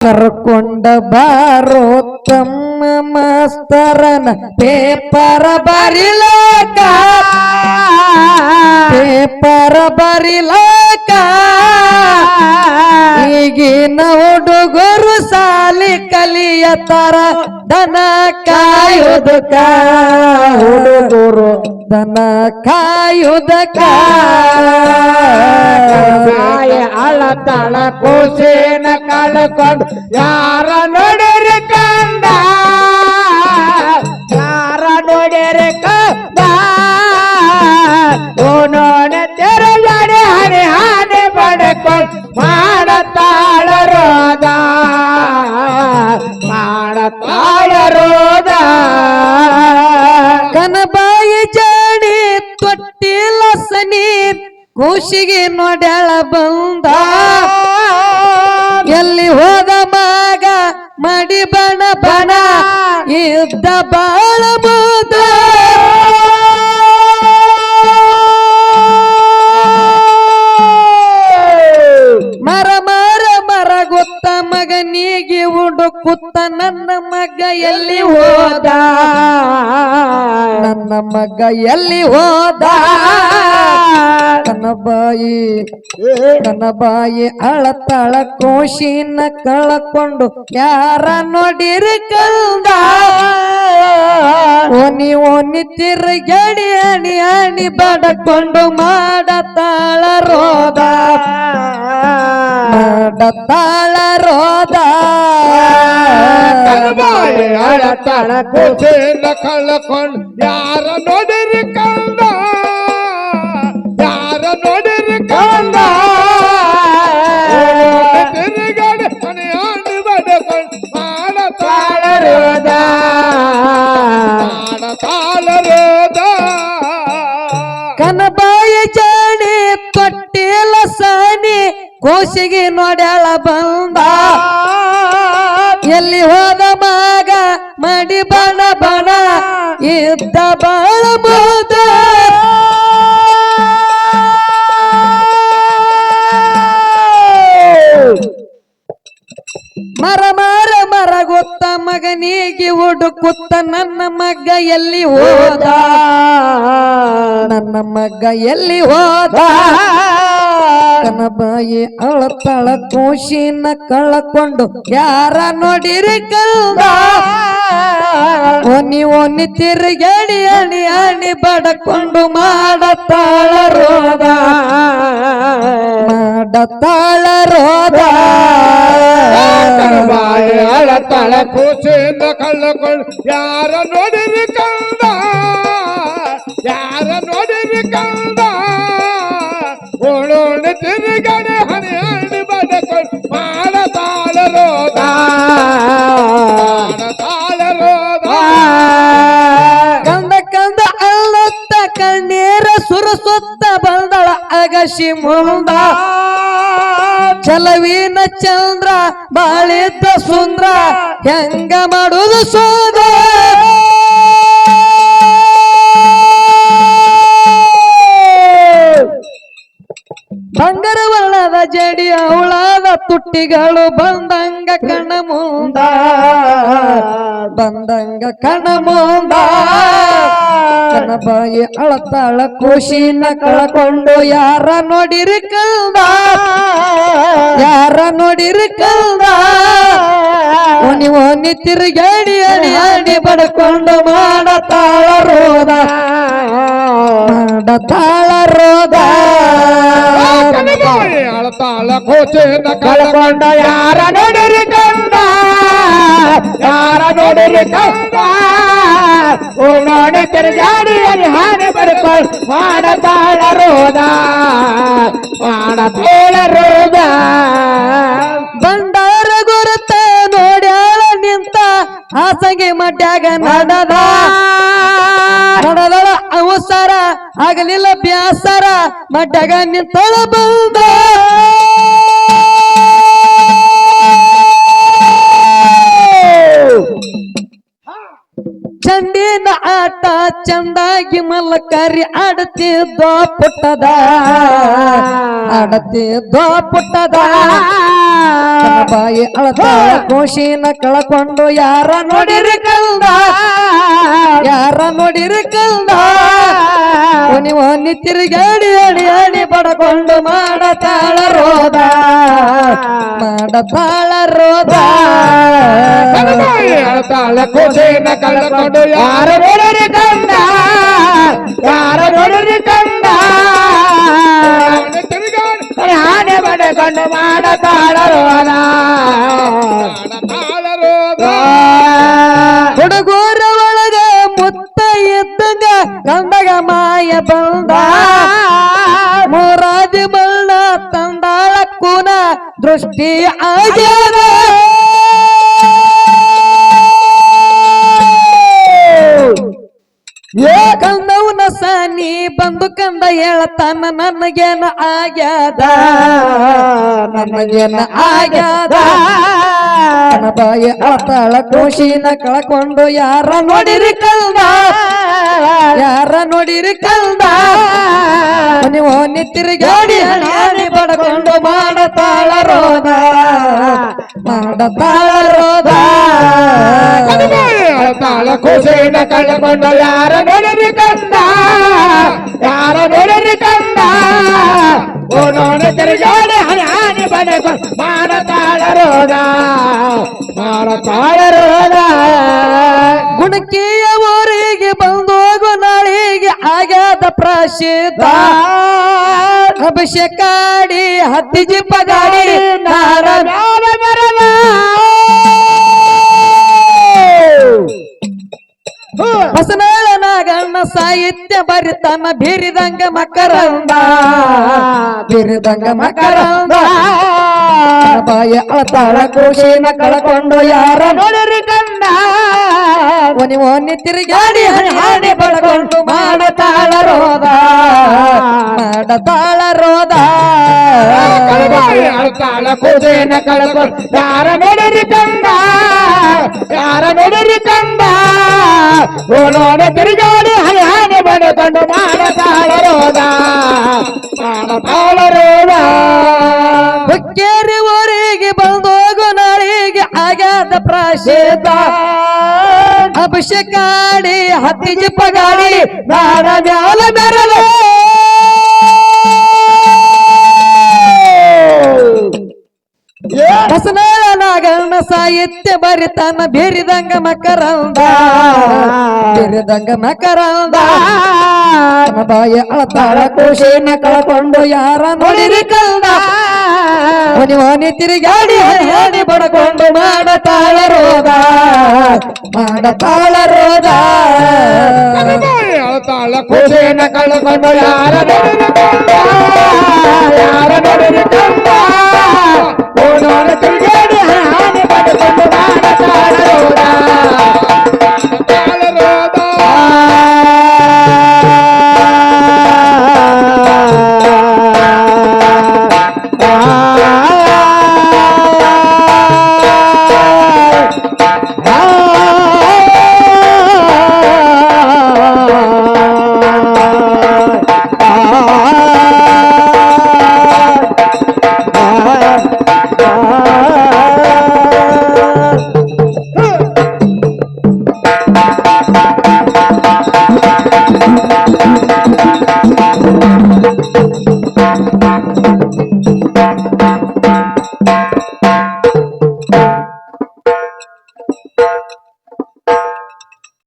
ಕರ್ಕೊಂಡ ಬಾರೋ ತಮ್ಮ ಮಾಸ್ತರನ ಪೇಪರ ಬರಿಲಾಕ ಈಗಿನ ಹುಡುಗರು ಸಾಲಿ ಕಲಿಯತರ ದನ ಕಾಯುವುದಕ್ಕ ಹುಡುಗರು ದನ ಕಾಯುವುದಕ್ಕ ಅಳತಳ ಕೂಸಿನ ಕಳ್ಕೊಂಡು ಯಾರ ನೋಡಿರಿ ಕಂದ ಯಾರ ನೋಡಿರಿ ಕಂದ ಓನೋಣ ತೆರಜಾಡಿ ಹನಿ ಹಾನಿ ಪಡ್ಕೊಂಡು ಮಾಡತಾಳ ರೋದ ಕನಬಾಯಿ ಜಾಡಿ ತೊಟ್ಟಿಲ ಸನಿ ಖುಷಿಗೆ ನೋಡ್ಯಾಳ ಬಂದ ಎಲ್ಲಿ ಹೋದ ಮಗ ಮಡಿ ಬಣ ಬಣ ಇದ್ದ ಬಾಳ ಬೂದ ಮರ ಗೊತ್ತ ಮಗನಿಗೆ ಹುಡುಕುತ್ತ ನನ್ನ ಮಗ ಎಲ್ಲಿ ಹೋದ ನನ್ನ ಮಗ ಎಲ್ಲಿ ಹೋದ ಕನಬಾಯಿ ಅಳತಳ ಕೋಶಿನ ಕಳಕೊಂಡು ಯಾರ ನೋಡಿರಿ ಕಲ್ದ ಓನಿ ತಿರುಗಡಿ ಅಣಿ ಅಣಿ ಬಡಕೊಂಡು ಮಾಡತಾಳ ರೋದ ಅಳತಳ ಕೋಶಿನ ಕಳಕೊಂಡು ಯಾರ ನೋಡಿರಿ ಕಲ್ದ ಯಾರ ನೋಡಿರಿ ಕಂದ ತಿರುಗಡೆ ಮನೆಯಾಡಿ ಬಡಕೊಂಡು ಮಾಡತಾಳ ರೋದ ಕನಬಾಯಿ ಜಾಡಿ ತೊಟ್ಟಿಲ ಸಾನಿ ಕೋಸಿಗೆ ನೋಡ್ಯಾಳ ಬಂದ ಎಲ್ಲಿ ಹೋದ ಮಗ ಮಡಿ ಬಣ ಬಣ ಇದ್ದ ಬಾಳ ಬೋದ ಮರ ಗೊತ್ತ ಮಗನಿಗೆ ಹುಡುಕುತ್ತ ನನ್ನ ಮಗ ಎಲ್ಲಿ ಹೋದ ನನ್ನ ಮಗ ಎಲ್ಲಿ ಹೋದ ಕನಬಾಯಿ ಅಳತಳ ಖುಷಿನ ಕಳಕೊಂಡು ಯಾರ ನೋಡಿರಿ ಕಲ್ದ ಓನಿ ತಿರುಗಡಿ ಅಣಿ ಅಣಿ ಬಡಕೊಂಡು ಮಾಡತಾಳ ರೋದ ಅಳತಳ ಕೂಸಿನ ಕಳ್ಳಕೊಂಡು ಯಾರ ನೋಡಿರಿ ಕಂದ ಯಾರ ನೋಡಿರಿ ಕಂದ ಓಣೋಣ ತಿರುಗಡೆ ಹನಿ ಹಣಿ ಬಡಕೊಂಡು ಮಾಡತಾಳ ರೋದ ಕಂದ ಅಲ್ಲೊತ್ತ ಕಣ್ಣೀರ ಸುರಸುತ್ತ ಬಂದಳ ಅಗಶಿ ಮುಂದ ಚಲವಿನ ಚಂದ್ರ ಬಾಳಿದ್ದ ಸುಂದ್ರ ಹೆಂಗ ಮಾಡುವುದು ಸೋದ ಬಂಗಾರ ವರ್ಣದ ಜಡಿ ಅವಳಾದ ತುಟ್ಟಿಗಳು ಬಂದಂಗ ಕಣ ಮುಂದ ಕನಬಾಯಿ ಅಳತಾಳ ಖುಷಿನ ಕಳಕೊಂಡು ಯಾರ ನೋಡಿರಿ ಕಲ್ದ ಯಾರ ನೋಡಿರಿ ಕಲ್ದ ಓನಿ ತಿರುಗಾಡಿ ಅಡಿ ಅಡಿ ಬಡ್ಕೊಂಡು ಮಾಡತಾಳ ರೋದ ಅಳತಾಳ ಕೋಚಿನ ಕಳಕೊಂಡ ಯಾರ ನೋಡಿರಿ ಕಂದ ಯಾರ ನೋಡಿರಿ ಕಂದ ಓಣೋಣಿ ತಿರುಗಾಡಿ ಅಲ್ಲಿ ಹಾನಿ ಬಡ್ಕೊಂಡು ಮಾಡತಾಳ ರೋದ ಬಂಡಾರ ಗುರುತ ನೋಡ್ಯಾಳ ನಿಂತ ಹಾಸಗೆ ಮಡ್ಯಾಗ ನಡೆದಳ ಅವಸರ ಆಗಲಿಲ್ಲ ಬ್ಯಾಸರ ಮಡ್ಯಾಗ ನಿಂತಳ ಬಂದ ಚಂಡಿನ ಆಟ ಚಂದಾಗಿ ಮಲ್ಲಕರಿ ಆಡತಿದ್ದೋ ಪುಟ್ಟದ ನನ್ನ ಬಾಯಿ ಅಳತಾಳ ಕೋಶಿನ ಕಳಕೊಂಡು ಯಾರ ನೋಡಿರಿ ಕಂದ ಯಾರ ನೋಡಿರಿ ಕಂದ ನೀವು ತಿರುಗಾಡಿ ಅಡಿ ಅಡಿ ಬಡಕೊಂಡು ಮಾಡತಾಳ ರೋದ ಮಾಡತಾಳ ರೋದ ತಾಳ ಕೋಸೆನ ಕಳ್ಕೊಂಡು ಯಾರ ನೋಡಿರಿ ಕಂದ ಯಾರ ನೋಡಿರಿ ಕಂದ ಆನೆ ಬಡಕೊಂಡು ಮಾಡತಾಳ ರೋದ ಹುಡುಗರ ಒಳಗ ಮುತ್ತ ಇದ್ದಂಗ ಕಂಡಗ ಮಾಯ ಬಂದ ಮೂರಾದಿ ಬಣ್ಣ ತಂದಾಳ ಕೂನ ದೃಷ್ಟಿ ಆಗ್ಯಾದ ಕಂದವನ ಸಾನಿ ಬಂದು ಕಂದ ಹೇಳತಾನ ನನಗೇನ ಆಗ್ಯಾದ ನನಗೇನ ಆಗ್ಯಾದ ನನ್ನ ಬಾಯಿ ಅಳತಾಳ ಕೋಶಿನ ಕಳಕೊಂಡು ಯಾರ ನೋಡಿರಿ ಕಂದ ಯಾರ ನೋಡಿರಿ ಕಂದ ನೀವು ತಿರುಗಾಡಿ ಹಣಿ ಬಡಕೊಂಡು ಮಾಡತಾಳ ರೋದ ಮಾಡತಾಳ ರೋದ ತಾಳ ಕೋಸೆನ ಕಳ್ಕೊಂಡು ಯಾರ ನೋಡಿರಿ ಕಂದ ಯಾರ ನೋಡಿರಿ ಕಂದ ಓ ನೋಡ ತಿರುಗಾಡಿ ಹಣಿ ಬಡಕೊಂಡು ಮಾಡತಾಳ ರೋದ ಮಾಡತಾಳ ರೋದ ಗುಣಕಿಯ ಊರಿಗೆ ಬಂದೋಗು ನಾಳಿಗೆ ಆಗ್ಯಾದ ಪ್ರಸಿದ್ಧ ಅಭಿಷೇಕಾಡಿ ಹತ್ತಿ ಜಿಪ್ಪ ಗಾಡಿ ನಾರ ಬರಲ ಹೊಸನಾಳ ನಾಗಣ್ಣ ಸಾಹಿತ್ಯ ಬರಿತನ ಬೀರಿದಂಗ ಮಕರಂದ ಬೀರಿದಂಗ ಮಕರಂದ ಬಾಯ ಅಳತಾಳ ಕೋಶಿನ ಕಳಕೊಂಡು ಯಾರ ನೋಡಿರಿ ಕಂದ ಒನಿ ತಿರುಗಾಡಿ ಹಾಡಿ ಬಡಕೊಂಡು ಮಾಡತಾಳ ರೋದ ಮಾಡತಾಳ ರೋದ ತಾಳ ಕೋಸೆನ ಕಳ್ಕೊಂಡು ಯಾರ ನೋಡಿರಿ ಕಂದ ಯಾರ ನೋಡಿರಿ ಕಂದ ಓಡೋಡ ತಿರುಗಾಡಿ ಹಣೆ ಬಡಕೊಂಡು ಮಾಡತಾಳ ರೋದ ಮಾಡತಾಳ ರೋದ ಹುಕ್ಕೇರಿ ಊರಿಗೆ ಬಂದೋಗು ನಾಳಿಗೆ ಆಗ್ಯಾದ ಪ್ರಸಿದ್ಧ ಅಭಿಷೇಕಾಡಿ ಹತ್ತಿ ಜಿಪ್ಪ ಗಾಡಿ ನಾಡ ಮ್ಯಾಲ ಮೆರಲು ಹೊಸನಾಳ ನಾಗಣ್ಣ ಸಾಹಿತ್ಯ ಬರಿತನ ಬೀರಿದಂಗ ಮಕರಂದ ಬೀರಿದಂಗ ಮಕರಂದ ಬಾಯ ಅಳತಾಳ ಕೋಶಿನ ಕಳಕೊಂಡು ಯಾರ ನೋಡಿರಿ ಕಂದ ಒನಿ ತಿರುಗಾಡಿ ಹಣಿ ಬಡಕೊಂಡು ಮಾಡತಾಳ ರೋದ ಮಾಡತಾಳ ರೋದ ತಾಳ ಕೋಸೆನ ಕಳ್ಕೊಂಡು ಯಾರ ನೋಡಿರಿ ಕಂದ ಯಾರ ನೋಡಿರಿ ಕಂದ